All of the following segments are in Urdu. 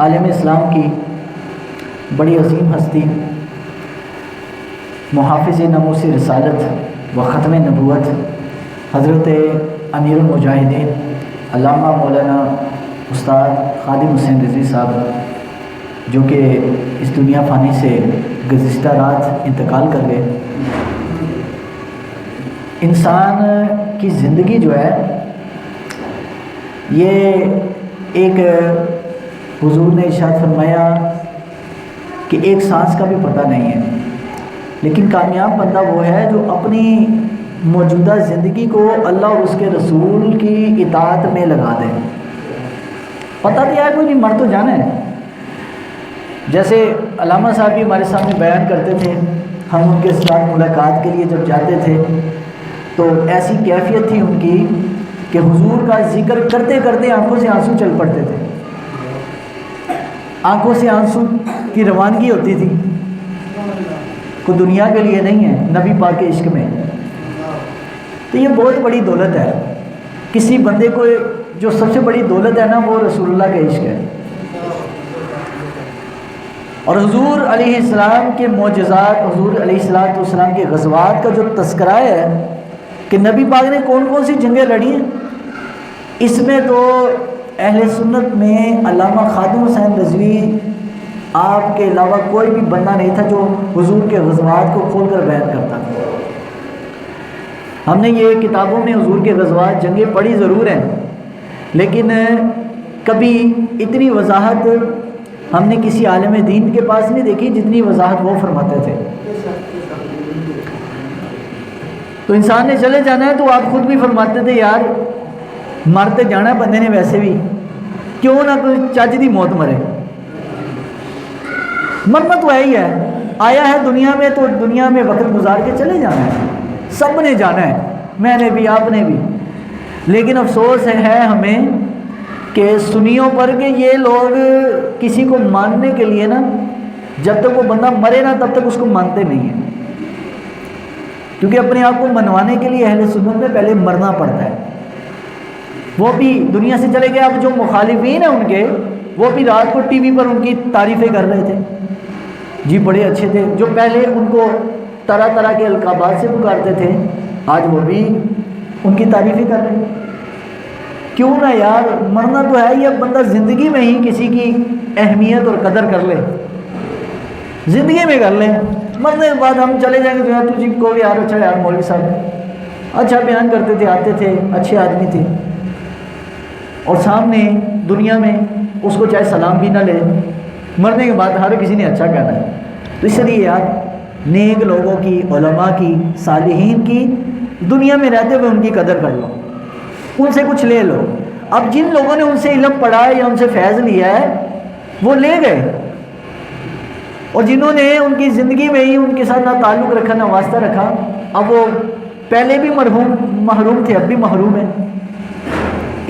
عالم اسلام کی بڑی عظیم ہستی، محافظ ناموس رسالت و ختم نبوت، حضرت امیر المجاہدین علامہ مولانا استاد خادم حسین رضوی صاحب، جو کہ اس دنیا فانی سے گزشتہ رات انتقال کر گئے۔ انسان کی زندگی جو ہے یہ ایک، حضور نے ارشاد فرمایا کہ ایک سانس کا بھی پتہ نہیں ہے، لیکن کامیاب بندہ وہ ہے جو اپنی موجودہ زندگی کو اللہ اور اس کے رسول کی اطاعت میں لگا دے۔ پتہ تو ہے کوئی نہیں، مر تو جانا ہے۔ جیسے علامہ صاحب بھی ہمارے سامنے بیان کرتے تھے، ہم ان کے ساتھ ملاقات کے لیے جب جاتے تھے تو ایسی کیفیت تھی ان کی کہ حضور کا ذکر کرتے کرتے آنکھوں سے آنسو چل پڑتے تھے، آنکھوں سے آنسو کی روانگی ہوتی تھی۔ کوئی دنیا کے لیے نہیں ہے، نبی پاک کے عشق میں۔ تو یہ بہت بڑی دولت ہے کسی بندے کو، جو سب سے بڑی دولت ہے نا وہ رسول اللہ کا عشق ہے۔ اور حضور علیہ السلام کے معجزات، حضور علیہ السلام کے غزوات کا جو تذکرہ ہے کہ نبی پاک نے کون کون سی جنگیں لڑی ہیں، اس میں تو اہل سنت میں علامہ خادم حسین رضوی آپ کے علاوہ کوئی بھی بندہ نہیں تھا جو حضور کے غزوات کو کھول کر بیان کرتا تھا۔ ہم نے یہ کتابوں میں حضور کے غزوات جنگیں پڑھی ضرور ہیں، لیکن کبھی اتنی وضاحت ہم نے کسی عالم دین کے پاس نہیں دیکھی جتنی وضاحت وہ فرماتے تھے۔ تو انسان نے چلے جانا ہے، تو آپ خود بھی فرماتے تھے یار مرتے جانا ہے بندے نے، ویسے بھی کیوں نہ کوئی چج دی موت مرے۔ مرنا تو ہے ہی ہے، آیا ہے دنیا میں تو دنیا میں وقت گزار کے چلے جانا ہے، سب نے جانا ہے، میں نے بھی آپ نے بھی۔ لیکن افسوس ہے ہمیں کہ سنیوں پر کہ یہ لوگ کسی کو ماننے کے لیے نا، جب تک وہ بندہ مرے نا تب تک اس کو مانتے نہیں ہیں، کیونکہ اپنے آپ کو منوانے کے لیے اہل سنت میں پہلے مرنا پڑتا ہے۔ وہ بھی دنیا سے چلے گئے، اب جو مخالفین ہیں ان کے، وہ بھی رات کو ٹی وی پر ان کی تعریفیں کر رہے تھے، جی بڑے اچھے تھے۔ جو پہلے ان کو طرح طرح کے القابات سے پکارتے تھے، آج وہ بھی ان کی تعریفیں کر رہے ہیں۔ کیوں نہ یار، مرنا تو ہے ہی، اب بندہ زندگی میں ہی کسی کی اہمیت اور قدر کر لے، زندگی میں کر لیں، مرنے کے بعد ہم چلے جائیں گے تو یار تجھے کو یار اچھا یار مولوی صاحب اچھا بیان کرتے تھے، آتے تھے، اچھے آدمی تھے، اور سامنے دنیا میں اس کو چاہے سلام بھی نہ لے، مرنے کے بعد ہر کسی نے اچھا کہنا ہے۔ تو اس لیے یار نیک لوگوں کی، علماء کی، صالحین کی دنیا میں رہتے ہوئے ان کی قدر کر لو، ان سے کچھ لے لو۔ اب جن لوگوں نے ان سے علم پڑھا ہے یا ان سے فیض لیا ہے وہ لے گئے، اور جنہوں نے ان کی زندگی میں ہی ان کے ساتھ نہ تعلق رکھا نہ واسطہ رکھا، اب وہ پہلے بھی محروم تھے، اب بھی محروم ہیں۔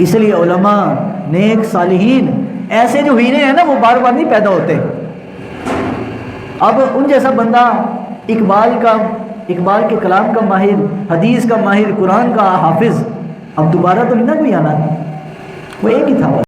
اس لیے علماء، نیک، صالحین، ایسے جو ہیرے ہیں نا وہ بار بار نہیں پیدا ہوتے۔ اب ان جیسا بندہ اقبال کے کلام کا ماہر، حدیث کا ماہر، قرآن کا حافظ، اب دوبارہ تو نہیں نا کوئی آنا، وہ ایک ہی تھا۔